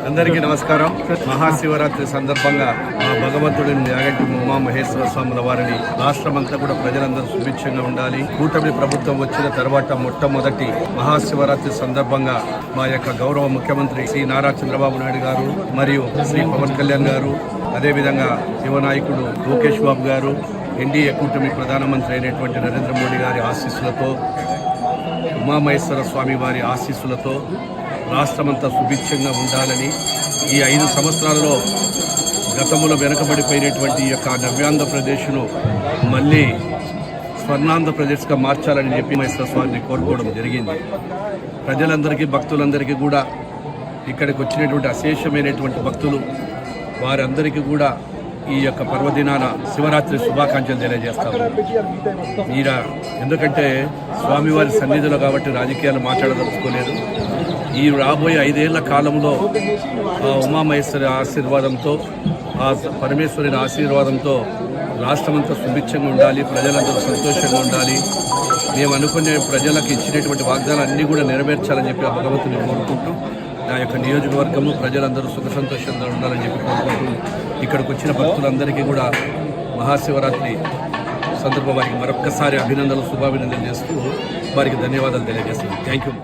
అందరికీ నమస్కారం. మహాశివరాత్రి సందర్భంగా ఆ భగవంతుడిని యాగంటి ఉమామహేశ్వర స్వాముల వారిని రాష్ట్రమంతా కూడా ప్రజలందరూ సుభిక్షంగా ఉండాలి. కూటమి ప్రభుత్వం వచ్చిన తర్వాత మొట్టమొదటి మహాశివరాత్రి సందర్భంగా మా యొక్క గౌరవ ముఖ్యమంత్రి శ్రీ నారా చంద్రబాబు నాయుడు గారు మరియు శ్రీ పవన్ కళ్యాణ్ గారు, అదేవిధంగా యువ నాయకుడు లోకేష్ బాబు గారు, ఎన్డీఏ కూటమి ప్రధానమంత్రి అయినటువంటి నరేంద్ర మోడీ గారి ఆశీస్సులతో, ఉమామహేశ్వర స్వామి వారి ఆశీస్సులతో రాష్ట్రమంతా సుభిక్షంగా ఉండాలని, ఈ 5 సంవత్సరాలలో గతంలో వెనుకబడిపోయినటువంటి ఈ యొక్క నవ్యాంధ్రప్రదేశ్ను మళ్ళీ స్వర్ణాంధ్రప్రదేశ్గా మార్చాలని చెప్పి మహేశ్వర స్వామిని కోరుకోవడం జరిగింది. ప్రజలందరికీ, భక్తులందరికీ కూడా, ఇక్కడికి వచ్చినటువంటి అశేషమైనటువంటి భక్తులు వారందరికీ కూడా ఈ యొక్క పర్వదినాన శివరాత్రి శుభాకాంక్షలు తెలియజేస్తాము. ఎందుకంటే స్వామివారి సన్నిధిలో కాబట్టి రాజకీయాలు మాట్లాడదలుచుకోలేదు. ఈ రాబోయే 5 ఏళ్ల కాలంలో ఉమామహేశ్వరి ఆశీర్వాదంతో, ఆ పరమేశ్వరుని ఆశీర్వాదంతో రాష్ట్రమంతా సుభిక్షంగా ఉండాలి, ప్రజలందరూ సంతోషంగా ఉండాలి. మేము అనుకునే ప్రజలకు ఇచ్చినటువంటి వాగ్దానాలు అన్నీ కూడా నెరవేర్చాలని చెప్పి ఆ భగవంతుని కోరుకుంటూ, నా యొక్క నియోజకవర్గము ప్రజలందరూ సుఖ సంతోషంగా ఉండాలని చెప్పి కోరుకుంటూ, ఇక్కడికి వచ్చిన భక్తులందరికీ కూడా మహాశివరాత్రి సందర్భం వారికి మరొక్కసారి అభినందనలు, శుభాభినందనలు చేస్తూ వారికి ధన్యవాదాలు తెలియజేస్తున్నాను. Thank you.